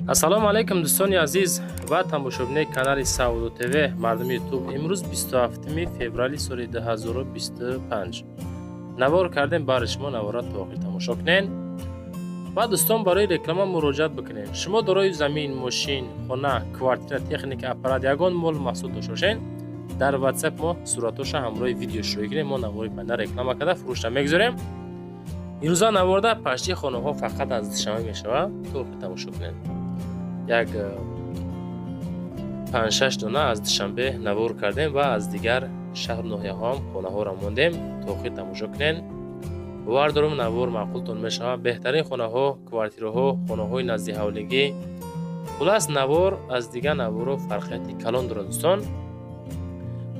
ассалому алайкум дӯстони азиз ва тамошобини канали Саудо ТВ мардуми ютуб. имрӯз 27 феврали соли 2025 навор кардем бари шумо навора то охир тамошо кунед ва дӯстон барои реклама муроҷиат бикунед. шумо дорои замин, мошин, хона, квартира, техника, аппарат ягон мол маҳсул дошта бошед, дар WhatsApp мо суратоша ҳамроҳи видео шурӯъ кунед, мо навори банда реклама карда фурӯшта мегузорем. имрӯза наворда пашти хонаҳо фақат аз душанбе мешавад. то охир тамошо кунед. як 5-6 дона аз душанбе навор кардем ва аз дигар шаҳр ноҳияҳо ҳам хонаҳоро мондем. то охир тамошо кунед. бовар дорам навор маъқултон мешавад. беҳтарин хонаҳо, квартираҳо, хонаҳои назди ҳавлигӣ, хулас навор аз дигар наворо фарқияти калон дорад дӯстон.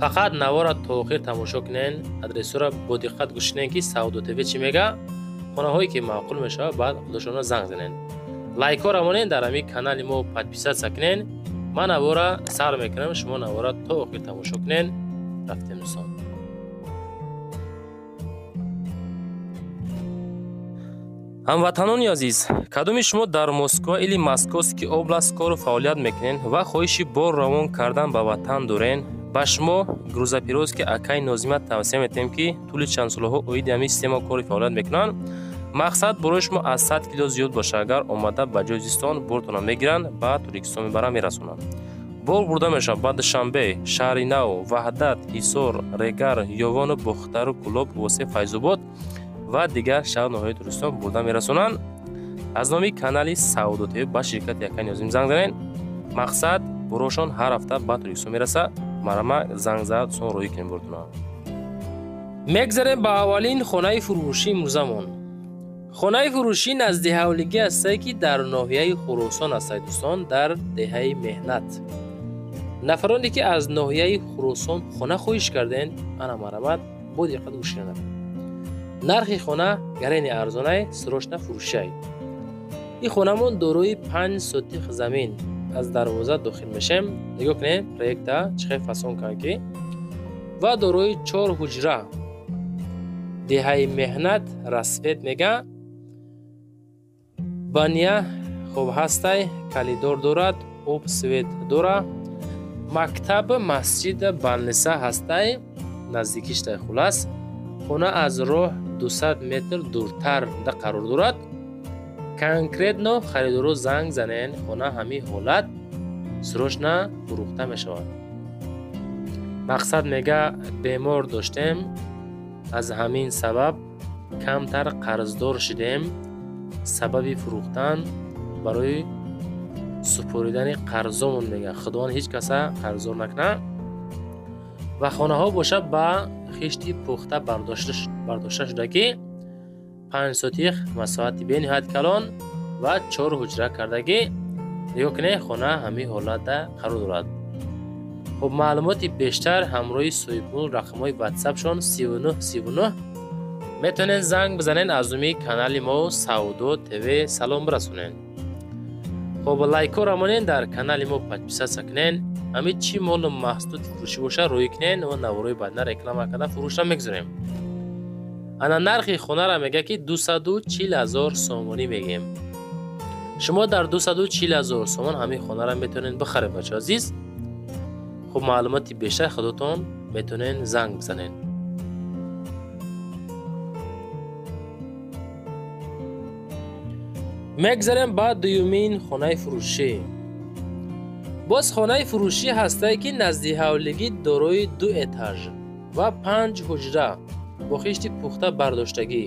фақат навора то охир тамошо кунед. адресора бо диққат гӯш кунед ки Саудо ТВ чӣ мега. хонаҳое ки маъқул мешавад баъд худошона занг занед. лайкҳоро монед, дар ҳамин канали мо подписатсия кунед. ман навора сар мекунам, шумо навора то охир тамошо кунед. рафтем дӯстон. ҳамватанони азиз, кадоми шумо дар Москва или Московский област кору фаъолият мекунед ва хоҳиши бор равон кардан ба ватан доред, ба шумо грузопирёзки акаи Нозима тавсия метавонем ки тӯли чандсолаҳо оиди ҳамин система кори фаъолият мекунанд. мақсад барои шумо аз 100 кило зиёд боша. агар омада ба ҷои зистон бортона мегиранд, ба Туркистон мебаранд, мерасонанд. бор бурда мешавад ба Душанбе, Шаҳри Нав, Ваҳдат, Ҳисор, Регар, Ёвону, Бухтару, Кӯлоб, Восиф, Файзобод ва дигар шаҳр ноҳияи Туркистон бурда мерасонанд. аз номи канали Саудо ТВ ба ширкати Акаи Нозим занг занед. мақсад борошон ҳар ҳафта ба Туркистон мераса. марама занг зад сон роҳӣ кунем бортона. мегзарем ба аввалин хонаи фурӯшӣ имрӯзамон. хонаи фурӯшӣ назди ҳавлигӣ ҳастае ки дар ноҳияи Хуросон ҳастад дӯстон, дар деҳаи меҳнат. нафароне ки аз ноҳияи Хуросон хона хоҳиш кардем, ана марамат бо диққат гӯш кунед. нархи хона гарени арзонай, срочна фурӯшай. ин хонамон дорои 5 сотих замин аз дарвоза дохил мешем. нигоҳ кунед проекта чӣ хел фасон кард ки ва дорои 4 ҳуҷра. деҳаи меҳнат расвет мега. бания хуб ҳастай, калидор дорад, об свет дора. мактаб, масҷид, банлиса ҳастай, наздикиштай хулас. хона аз роҳ 200 метр дуртар да қарор дорад. конкретно харидоро занг занен, хона ҳамин ҳолат срочна фурӯхта мешавад. мақсад мега бемор доштем, аз ҳамин сабаб камтар қарздор шудем. сабаби фурӯхтан барои супоридани қарзомон мега. худованд ҳеҷ каса қарздор накуна. ва хонаҳо бошад ба хишти пухта бардошта шуда ки 5 сотих масоҳати бениҳоят калон ва 4 ҳуҷра кардаги. нигоҳ кунед хона ҳамин ҳолатда қарор дорад. хуб маълумоти бештар ҳамроҳи соҳибмул рақамҳои WhatsApp-шон 3939 метавонед занг бизанед. аз номи канали мо Саудо ТВ салом бирасонед. хуб лайкҳоро монед, дар канали мо подписатсия кунед. ҳамин чӣ молу маҳсулоти фурӯшӣ боша роҳӣ кунед. ва навораи баъдина реклама карда фурӯшта мегузорем. ана нархи хонара мега ки 240,000 сомонӣ мегем. шумо дар 240,000 сомон ҳамин хонара метавонед бихаред бачаҳо азиз. хуб маълумоти бештар худотон метавонед занг бизанед. мегзарем ба дуюмин хонаи фурӯшӣ. боз хонаи фурӯшӣ ҳастае ки назди ҳавлигӣ дорои 2 этаж ва 5 ҳуҷра бо хишти пухта бардоштагӣ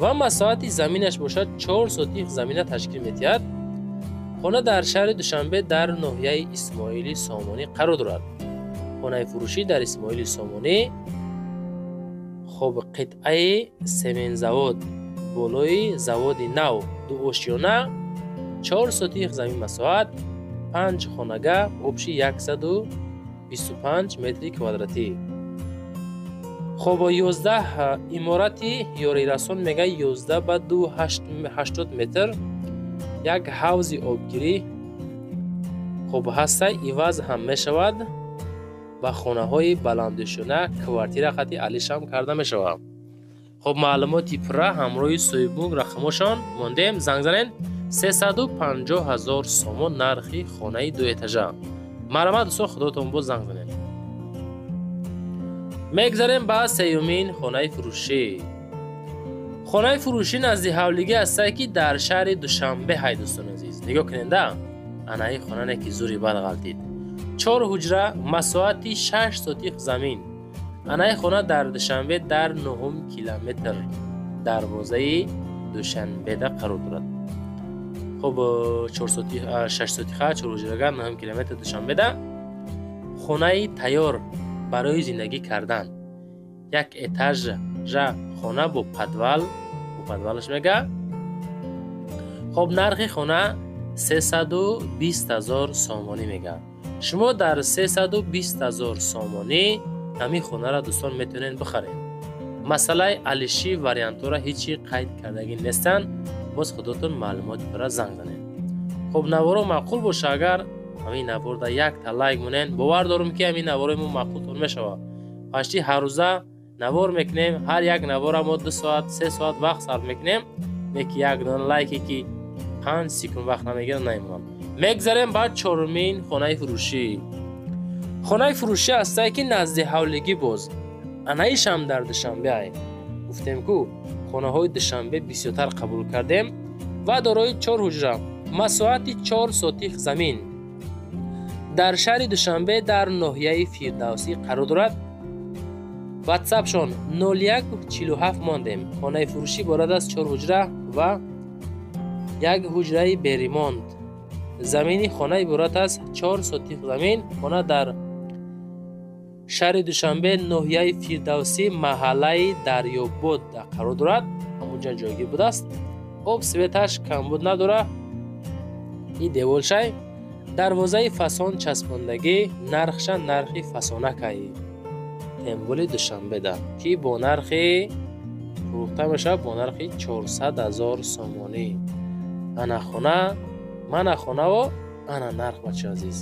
ва масоҳати заминаш бошад 4 сотих замина ташкил метиҳад. хона дар шаҳри Душанбе дар ноҳияи Исмоили Сомонӣ қарор дорад. хонаи фурӯшӣ дар Исмоили Сомонӣ. хуб қитъаи семензавод, болои заводи нав, 2 ошёна, 4 сотих замин масоҳат, 5 хонага, обши 125 метри квадратӣ. хуб 11 иморати ёрирасон мега 11 ба 280 метр. як ҳавзи обгирӣ хуб ҳастай, иваз ҳам мешавад. ба хонаҳои баландишона квартира хати алишам карда мешавад. хуб маълумоти пурра ҳамроҳи соҳибмулк рақамҳошон мондем. занг занед. 350,000 сомон нархи хонаи ду этажа. Марамад дӯстон, худотон боз занг занед. мегзарем ба сеюмин хонаи фурӯшӣ. хонаи фурӯшӣ назди ҳавлигӣ ҳастае ки дар шаҳри Душанбе ҳай дӯстон азиз. нигоҳ кунед-а, анаи хонане ки зури бад ғалтид. 4 ҳуҷра, масоати 6 сотих замин. анаи хона дар Душанбе дар 9 километр дарвозаи Душанбеда қарор дорад. хуб 6 сотиха 4 ҳуҷрага 9 километр Душанбеда. хонаи тайёр барои зиндагӣ кардан. як этажа хона бо подвалш мега. хуб нархи хона 320,000 сомонӣ мега. шумо дар 320,000 сомонӣ ҳамин хонара дӯстон метавонед бихаред. масъалаи алиши вариантора ҳечи қайд кардагӣ нестанд. боз худотон маълумоти бора занг занед. хуб наворо маъқул боша, агар ҳамин наворда якта лайк монен, бовар дорам ки ҳамин наворои мо маъқултон мешавад. пашти ҳаррӯза навор мекунем, ҳар як навора мо 2 соат 3 соат вақт сарф мекунем. неки як дона лайке ки 5 секунд вақт намегира наимонад. мегзарем ба чорумин хонаи фурӯшӣ. хонаи фурӯшӣ ҳастае ки назди ҳавлигӣ боз. анаишам дар Душанбе ай. гуфтем ку хонаҳои Душанбе бисёртар қабул кардем ва дорои 4 ҳуҷра, масоати 4 сотих замин. дар шаҳри Душанбе дар ноҳияи Фирдавсӣ қарор дорад. ватсапшон 0147 мондем. хонаи фурӯшӣ иборат аз 4 ҳуҷра ва 1 ҳуҷраи беримонд. замини хона иборат аз 4 сотих замин. хона дар шаҳри Душанбе ноҳияи Фирдавсӣ маҳаллаи Дарёбод қарор дорад. ҳамунҷа ҷойгир будааст. об светаш камбуд надорад. и деволшай дарвозаи фасон часпондагӣ. нархша нархи фасонакаи темболи Душанбеда ки бо нархи фурӯхта мешавад бо нархи 400,000 сомонӣ. ана хона мана хонаво ана нарх бача азиз.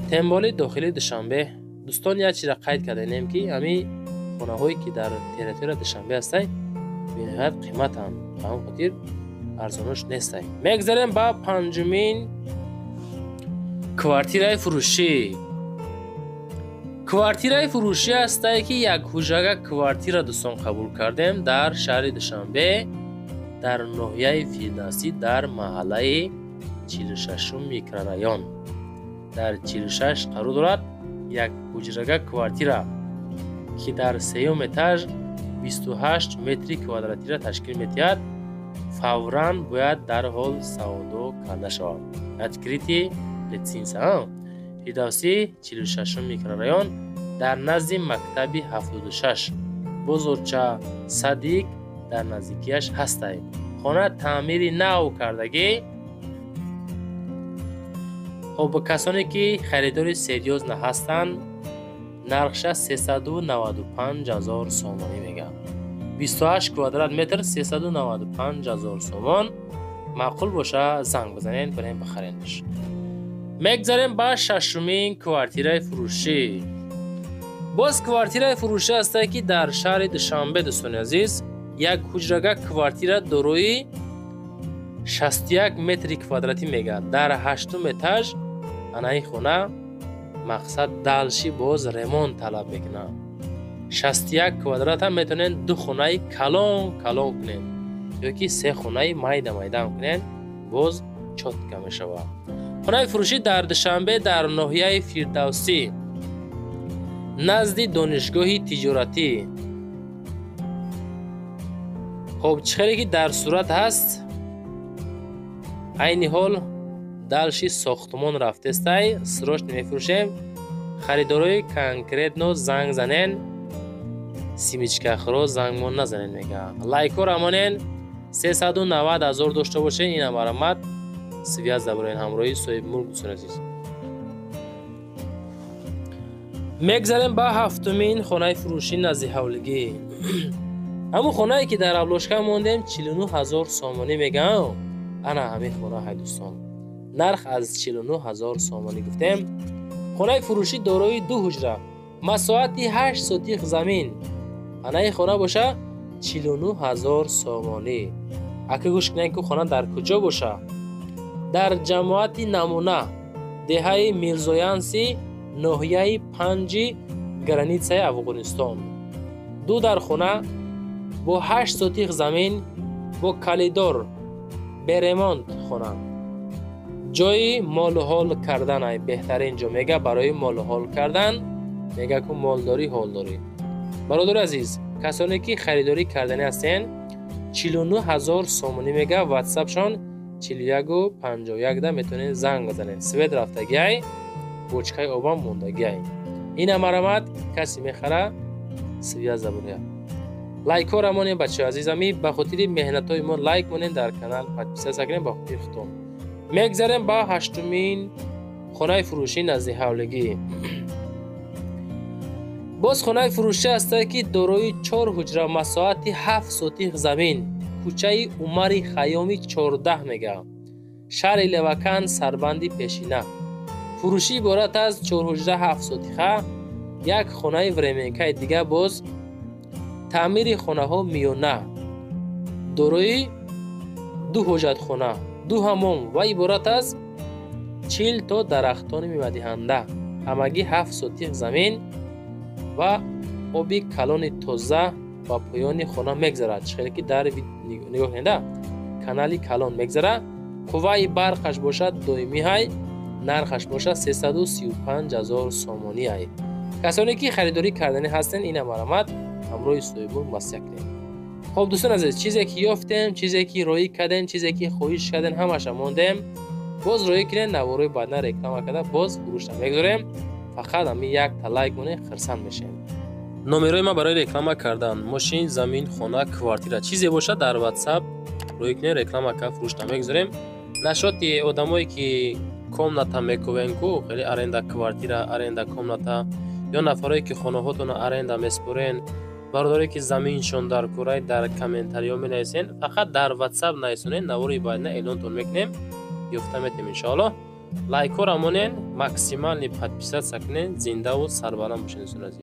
темболи дохили Душанбе дӯстон як чизра қайд карданем ки ҳамин хонаҳое ки дар территорияи Душанбе ҳастай бениҳоят қиматанд. ба ҳамин хотир арзонуш нестай. мегзарем ба панҷумин квартираи фурӯшӣ. квартираи фурӯшӣ ҳастае ки як ҳуҷрага квартира дӯстон қабул кардем дар шаҳри Душанбе дар ноҳияи Фирдавсӣ дар маҳаллаи 46 микрорайон. дар 46 қарор дорад. як ҳуҷрага квартира ки дар 3 этаж 28 метри квадратира ташкил метиҳад. фавран бояд дарҳол савдо карда шавад. открити литсинса. Фирдавсӣ 46 микрорайон дар назди мактаби 76. бозорча Садиқ дар наздикияш ҳастай. хона таъмири нав кардагӣ. хуб касоне ки харидори серьёзна ҳастанд нархша 395,000 сомонӣ мега. 28 квадрат метр 395,000 сомон. маъқул боша занг бизанед, барем бихаренш. мегзарем ба шашумин квартираи фурӯшӣ. боз квартираи фурӯшӣ ҳастае ки дар шаҳри Душанбе дӯстони азиз як ҳуҷрага квартира дорои 61 метри квадратӣ мега. дар 8 этаж. анаи хона мақсад далши боз ремонт талаб мекунад. 61 квадрат ҳам метавонед 2 хонаи калон кунед ё ки 3 хонаи майда кунед. боз чотка мешавад. хонаи фурӯшӣ дар Душанбе дар ноҳияи Фирдавсӣ назди донишгоҳи тиҷоратӣ. хуб чӣ хеле ки дар сурат ҳаст айни ҳол далши сохтмон рафтестай. срочно мефурӯшем. харидорои конкретно занг занен. симичкахро зангмон назанен мега. лайко рамонен. 390,000 дошта бошен. ина марамат связ дабурен ҳамроҳи соҳиб мулк дӯстон азиз. мегзарем ба ҳафтумин хонаи фурӯшӣ назди ҳавлигӣ. ҳамун хонае ки дар авлошка мондем 49,000 сомонӣ мегам. ана ҳамин хона ҳай дӯстон. нарх аз 49,000 сомонӣ гуфтем. хонаи фурӯшӣ дорои 2 ҳуҷра, масоати 8 сотих замин. анаи хона боша 49,000 сомонӣ. ака гӯш кунед ки хона дар куҷо боша? дар ҷамоати намуна деҳаи Мирзоянси ноҳияи 5 границаи Афғонистон. 2 дар хона бо 8 сотих замин бо калидор беремонт хона. ҷои молҳол кардан ай беҳтарин ҷо мега барои молҳол кардан мега ку молдорӣ ҳолдорӣ. бародари азиз, касоне ки харидорӣ кардани ҳастен 49000 сомонӣ мега ватсапшон 4151 да метавонед занг базанед. свет рафтагиай бочкаи обам мондагиай. ин амарамат каси мехара связа буря. лайкора монем бачаҳои азизами, ба хотири меҳнатҳои мо лайк монем, дар канал подписатсия кунем. ба хотири худом мегзарем ба 8-мин хонаи фурӯшӣ назди ҳавлигӣ. боз хонаи фурӯшӣ ҳастае ки дорои 4 ҳуҷра масоҳати 7 сотих замин, кӯчаи Умари Хайёми 14 мега, шаҳри Левакан, Сарбанди Пешина. фурӯшӣ иборат аз 4 ҳуҷра 7 сотиха, як хонаи временкаи дига, боз таъмири хонаҳо миёна, дорои 2 ҳоҷатхона, 2 ҳаммом ва иборат аз 40 то дарахтони мевадиҳанда. ҳамагӣ 7 сотих замин ва оби калони тоза ба поёни хона мегзарад. шахеле ки дар нигоҳ кунед, канали калон мегзара. қувваи барқаш бошад доимӣ ҳай, нархаш бошад 335000 сомонӣ ай. касоне ки харидорӣ кардани ҳастен, ин амарамат ҳамроҳи соҳибон масъя кунед. хоб дӯстон азиз, чизе ки ёфтем, чизе ки роӣ кардем, чизе ки хоҳиш кардем, ҳамаша мондем. боз роӣ кунед, наворои баъдна реклама карда боз фурӯшта мегузорем. фақат ҳамин якта лайк монед, хирсанд мешем. номерои ма барои реклама кардан: мошин, замин, хона, квартира чизе бошад дар ватсап роӣ кунед, реклама карда фурӯшта мегузорем. нашоти одамое ки комната мекувен ку, хеле аренда квартира, аренда комната, ё нафаре ки хонаҳотона аренда меспорен, бародаре ки заминшон дар курай, дар комментариҳо менависен, фақат дар ватсап нависонед, навори баъдна эълонтон мекунем, ёфта метем иншоаллоҳ. лайкора монен, максимални подписатсия кунед, зиндаву сарбаланд бошед.